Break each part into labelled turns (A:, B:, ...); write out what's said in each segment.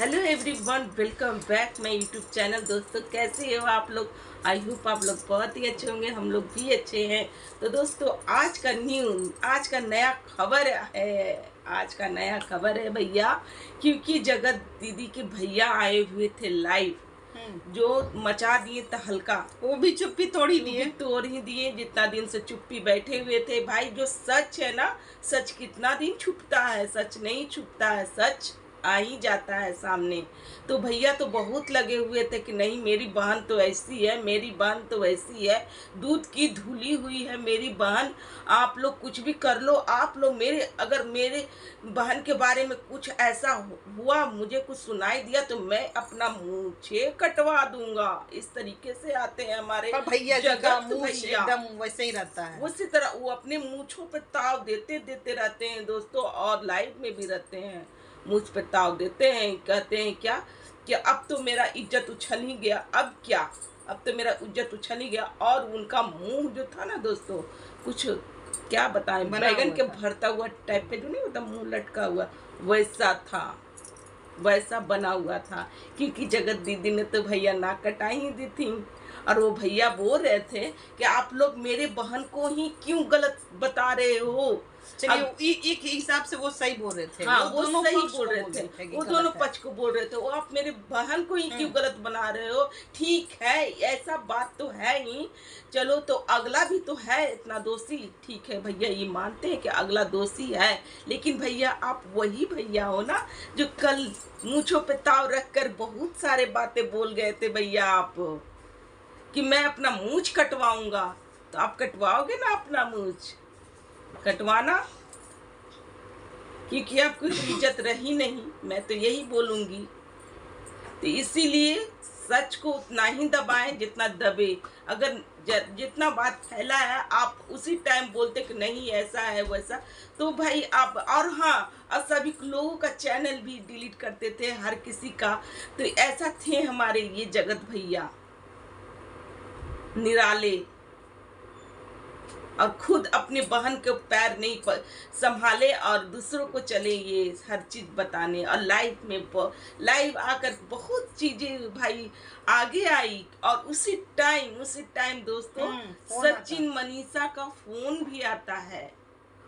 A: Hello everyone, welcome back my YouTube channel. दोस्तों, कैसे हो आप लोग? आई होप आप लोग बहुत ही अच्छे होंगे। हम लोग भी अच्छे हैं। तो दोस्तों, आज का नया खबर है। आज का नया खबर है भैया, क्योंकि जगत दीदी के भैया आए हुए थे लाइव, जो मचा दिए तहलका।
B: वो भी चुप्पी तोड़ी दिए।
A: तोड़ ही दिए। जितना दिन से चुप्पी बैठे हुए थे भाई, जो सच है ना, सच कितना दिन छुपता है? सच नहीं छुपता है, सच आ ही जाता है सामने। तो भैया तो बहुत लगे हुए थे कि नहीं, मेरी बहन तो ऐसी है, मेरी बहन तो ऐसी है, दूध की धुली हुई है मेरी बहन। आप लोग कुछ भी कर लो, आप लोग अगर मेरे बहन के बारे में कुछ ऐसा हुआ, मुझे कुछ सुनाई दिया, तो मैं अपना मूछे कटवा दूंगा। इस तरीके से आते हैं हमारे
B: भैया जी का मूछ
A: भैया।
B: एकदम वैसे ही रहता है।
A: उसी तरह वो अपने मूछों पे ताव देते रहते हैं दोस्तों, और लाइव में भी रहते हैं, मुझ पे ताव देते हैं। कहते हैं क्या कि अब तो मेरा इज्जत उछल ही गया। अब क्या? अब तो मेरा इज्जत उछल ही गया। और उनका मुंह जो था ना दोस्तों, कुछ क्या बताएं, बैगन के भरता हुआ टाइप पे जो नहीं होता, मुंह लटका हुआ, वैसा था, वैसा बना हुआ था। क्योंकि जगत दीदी ने तो भैया नाक कटा ही दी थी। और वो भैया बोल रहे थे कि आप लोग मेरे बहन को ही क्यों गलत बता रहे हो।
B: चलिए, एक हिसाब से वो सही बोल रहे थे।
A: हाँ, वो
B: दोनों
A: सही
B: पक्ष
A: बोल रहे थे। वो दोनों पक्ष को बोल रहे थे। वो आप मेरे बहन को ही क्यों गलत बना रहे हो? ठीक है, ऐसा बात तो है ही। चलो, तो अगला भी तो है इतना दोषी। ठीक है भैया, ये मानते हैं कि अगला दोषी है, लेकिन भैया आप वही भैया हो ना जो कल मूंछों पे ताव रख कर बहुत सारे बातें बोल गए थे भैया आप, कि मैं अपना मूंछ कटवाऊंगा। तो आप कटवाओगे ना अपना मूंछ? कटवाना, क्योंकि आपको इज्जत रही नहीं, मैं तो यही बोलूंगी। तो इसीलिए सच को उतना ही दबाएं जितना दबे। अगर जितना बात फैला है, आप उसी टाइम बोलते कि नहीं ऐसा है वैसा, तो भाई आप, और हाँ, और सभी लोगों का चैनल भी डिलीट करते थे, हर किसी का। तो ऐसा थे हमारे ये जगत भैया, निराले, और खुद अपने बहन के पैर नहीं संभाले, और दूसरों को चले ये हर चीज बताने। और लाइव आकर बहुत चीजें भाई आगे आई। और उसी टाइम दोस्तों, सचिन मनीषा का फोन भी आता है।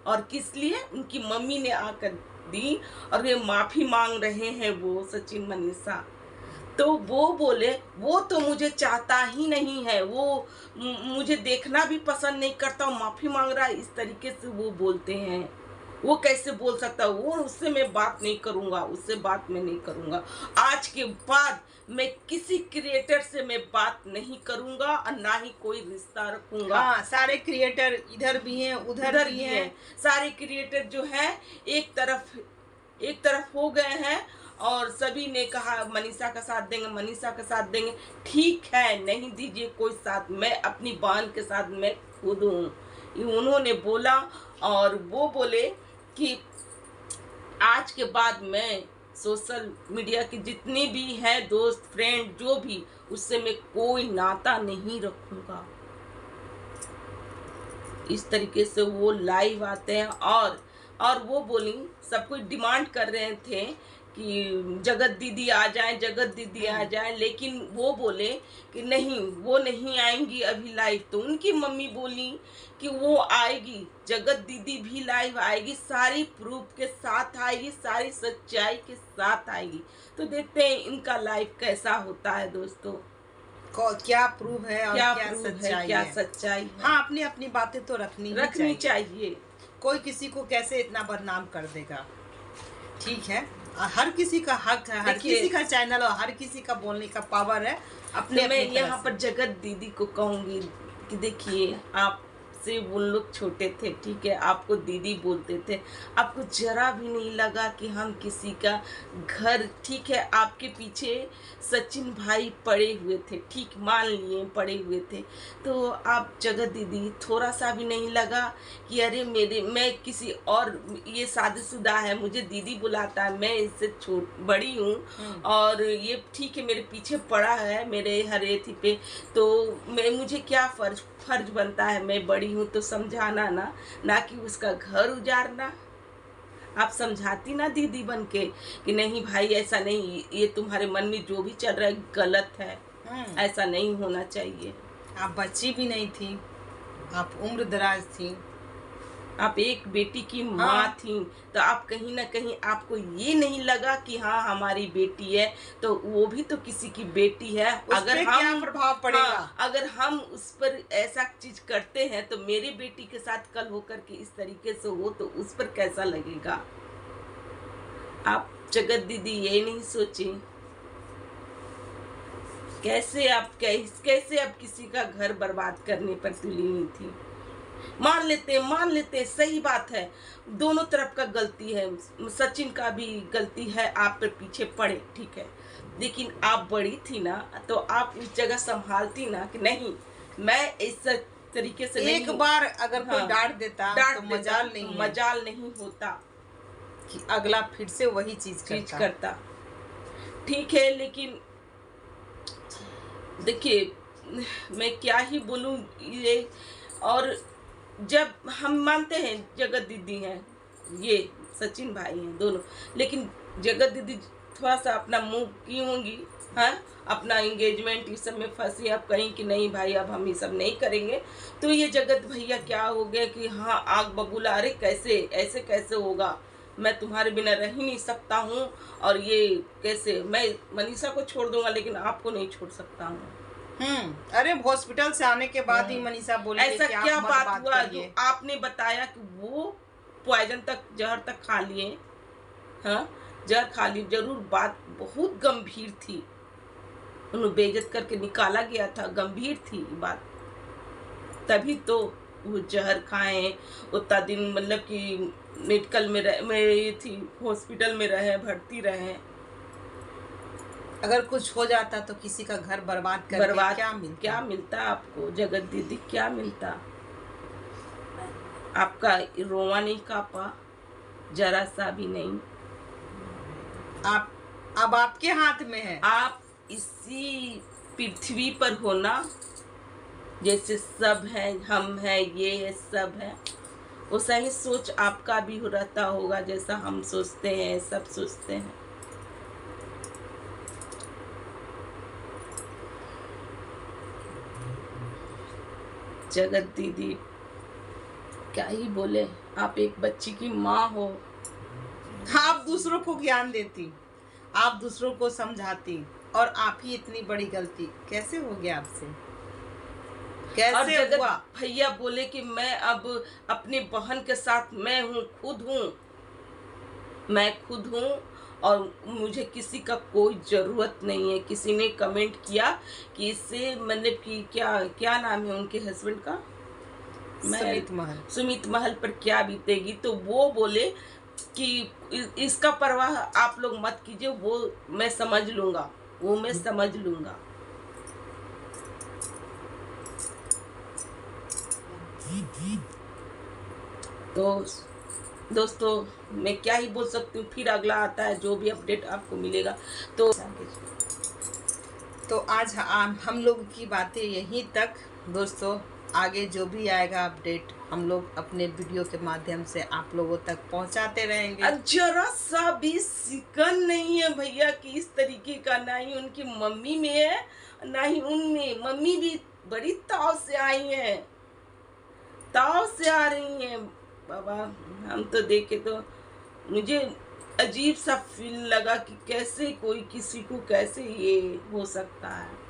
A: और किस लिए? उनकी मम्मी ने आकर दी, और वे माफी मांग रहे हैं वो सचिन मनीषा। तो वो बोले, वो तो मुझे चाहता ही नहीं है, वो मुझे देखना भी पसंद नहीं करता, माफी मांग रहा है। इस तरीके से वो बोलते हैं। वो कैसे बोल सकता? वो उससे मैं बात नहीं करूंगा, उससे बात मैं नहीं करूंगा। आज के बाद मैं किसी क्रिएटर से मैं बात नहीं करूंगा, और ना ही कोई रिश्ता रखूंगा।
B: हाँ, सारे क्रिएटर इधर भी हैं, उधर भी हैं।
A: सारे क्रिएटर जो है एक तरफ हो गए हैं, और सभी ने कहा मनीषा का साथ देंगे, मनीषा का साथ देंगे। ठीक है, नहीं दीजिए कोई साथ, मैं अपनी बहन के साथ मैं खुद हूँ, उन्होंने बोला। और वो बोले कि आज के बाद मैं सोशल मीडिया के जितने भी हैं दोस्त, फ्रेंड, जो भी, उससे मैं कोई नाता नहीं रखूंगा। इस तरीके से वो लाइव आते हैं। और वो बोली, सब कुछ डिमांड कर रहे थे कि जगत दीदी आ जाए, जगत दीदी आ जाए, लेकिन वो बोले कि नहीं, वो नहीं आएंगी अभी लाइव। तो उनकी मम्मी बोली कि वो आएगी, जगत दीदी भी लाइव आएगी, सारी प्रूफ के साथ आएगी, सारी सच्चाई के साथ आएगी। तो देखते हैं इनका लाइव कैसा होता है दोस्तों,
B: क्या प्रूफ है और क्या
A: सच्चाई है।
B: हाँ, अपनी अपनी बातें तो रखनी
A: चाहिए।
B: कोई किसी को कैसे इतना बदनाम कर देगा? ठीक है, हर किसी का हक है, हर किसी का चैनल और हर किसी का बोलने का पावर है।
A: अपने मैं यहाँ पर जगत दीदी को कहूंगी कि देखिए, आप से वो लोग छोटे थे, ठीक है, आपको दीदी बोलते थे, आपको जरा भी नहीं लगा कि हम किसी का घर, ठीक है, आपके पीछे सचिन भाई पड़े हुए थे, ठीक, मान लिए पड़े हुए थे। तो आप जगत दीदी, थोड़ा सा भी नहीं लगा कि अरे मैं किसी और, ये शादीशुदा है, मुझे दीदी बुलाता है, मैं इससे बड़ी हूँ, और ये ठीक है मेरे पीछे पड़ा है मेरे हर एथी पे, तो मुझे क्या फर्ज बनता है, मैं बड़ी हूँ तो समझाना ना कि उसका घर उजाड़ना। आप समझाती ना दीदी बन के कि नहीं भाई ऐसा नहीं, ये तुम्हारे मन में जो भी चल रहा है गलत है, ऐसा नहीं होना चाहिए।
B: आप बच्ची भी नहीं थी, आप उम्र दराज थी,
A: आप एक बेटी की माँ थी, तो आप कहीं ना कहीं आपको ये नहीं लगा कि हाँ हमारी बेटी है, तो वो भी तो किसी की बेटी है।
B: अगर हम क्या प्रभाव पड़ेगा?
A: अगर हम उस पर ऐसा चीज करते हैं तो मेरी बेटी के साथ कल होकर के इस तरीके से हो तो उस पर कैसा लगेगा? आप जगत दीदी ये नहीं सोची? कैसे आप किसी का घर बर्बाद करने पर तुली हुई थी? मान लेते सही बात है, दोनों तरफ का गलती है, सचिन का भी गलती है, आप पर पीछे पड़े, ठीक है, लेकिन आप बड़ी थी ना, तो आप उस जगह संभालती ना कि नहीं मैं इस तरीके से
B: एक बार अगर कोई डांट देता तो
A: मजाल नहीं होता
B: कि अगला फिर से वही चीज
A: करता। ठीक है, लेकिन देखिए मैं क्या ही बोलूं ये। और जब हम मानते हैं जगत दीदी हैं, ये सचिन भाई हैं दोनों, लेकिन जगत दीदी थोड़ा सा अपना मुंह की होंगी, हाँ, अपना एंगेजमेंट इस सब में फंसी, अब कहीं कि नहीं भाई अब हम ये सब नहीं करेंगे, तो ये जगत भैया क्या हो गया कि हाँ आग बबूला, अरे कैसे ऐसे कैसे होगा, मैं तुम्हारे बिना रह ही नहीं सकता हूँ, और ये कैसे मैं मनीषा को छोड़ दूंगा लेकिन आपको नहीं छोड़ सकता हूँ।
B: अरे हॉस्पिटल से आने के बाद ही मनीषा बोली
A: ऐसा क्या बात हुआ जो आपने बताया कि वो पॉइजन तक, जहर तक खा लिए? हाँ, जहर खा ली, जरूर बात बहुत गंभीर थी, उन्हें बेइज्जत करके निकाला गया था, गंभीर थी बात, तभी तो वो जहर खाए, उतना दिन मतलब कि मेडिकल में थी, हॉस्पिटल में रहे, भर्ती रहे।
B: अगर कुछ हो जाता तो किसी का घर बर्बाद क्या
A: मिलता आपको जगत दीदी? क्या मिलता? आपका रोवा नहीं कांपा, जरा सा भी नहीं।
B: अब आपके हाथ में है, आप
A: इसी पृथ्वी पर हो ना, जैसे सब है, हम है, ये है, सब है, वैसा ही सोच आपका भी रहता होगा, जैसा हम सोचते हैं, सब सोचते हैं। जगत दीदी क्या ही बोले, आप एक बच्ची की माँ हो,
B: आप दूसरों को ज्ञान देती, आप दूसरों को समझाती, और आप ही इतनी बड़ी गलती कैसे हो गया आपसे? कैसे हुआ?
A: भैया बोले कि मैं अब अपनी बहन के साथ मैं खुद हूँ और मुझे किसी का कोई ज़रूरत नहीं है। किसी ने कमेंट किया कि इससे मतलब कि क्या नाम है उनके हस्बैंड का, सुमित महल पर क्या बीतेगी, तो वो बोले कि इसका परवाह आप लोग मत कीजिए, वो मैं समझ लूँगा। तो दोस्तों मैं क्या ही बोल सकती हूँ, फिर अगला आता है जो भी अपडेट आपको मिलेगा।
B: तो आज हम लोग की बातें यहीं तक दोस्तों, आगे जो भी आएगा अपडेट हम लोग अपने वीडियो के माध्यम से आप लोगों तक पहुंचाते रहेंगे।
A: जरा सा भी सिकन नहीं है भैया कि इस तरीके का, ना ही उनकी मम्मी में है ना ही उनमें। मम्मी भी बड़ी ताव से आई है, ताव से आ रही हैं। बाबा हम तो देखे तो मुझे अजीब सा फील लगा कि कैसे कोई किसी को कैसे ये हो सकता है।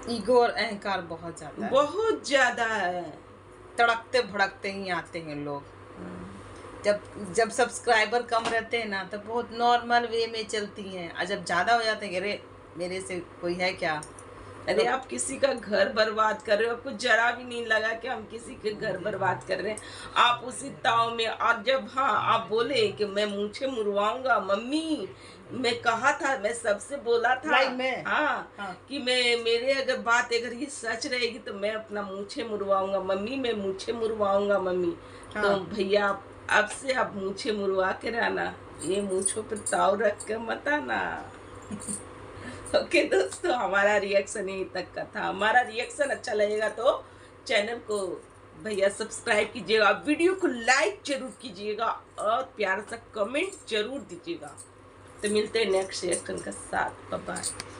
B: ईगो और अहंकार बहुत ज्यादा है, तड़कते भड़कते ही आते हैं लोग। जब सब्सक्राइबर कम रहते हैं ना तो बहुत नॉर्मल वे में चलती हैं, और जब ज्यादा हो जाते हैं अरे मेरे से कोई है क्या,
A: अरे आप किसी का घर बर्बाद कर रहे हो, आपको जरा भी नहीं लगा कि हम किसी के घर बर्बाद कर रहे हैं। आप उसी ताव में, और जब आप बोले कि मैं मूंछें मुड़वाऊंगा, मम्मी मैं कहा था, मैं सबसे बोला था कि मेरे अगर ये सच रहेगी तो मैं अपना मूंछें मुड़वाऊंगा मम्मी, मैं मूंछें मुड़वाऊंगा मम्मी। तो भैया अब से आप मूंछें मुड़वा के रहना, ये मूंछों पर ताव रख कर मत आना। ओके दोस्तों, हमारा रिएक्शन यहीं तक का था। हमारा रिएक्शन अच्छा लगेगा तो चैनल को भैया सब्सक्राइब कीजिएगा, वीडियो को लाइक जरूर कीजिएगा और प्यारा सा कमेंट जरूर दीजिएगा। तो मिलते हैं नेक्स्ट रिएक्शन के साथ। Bye bye.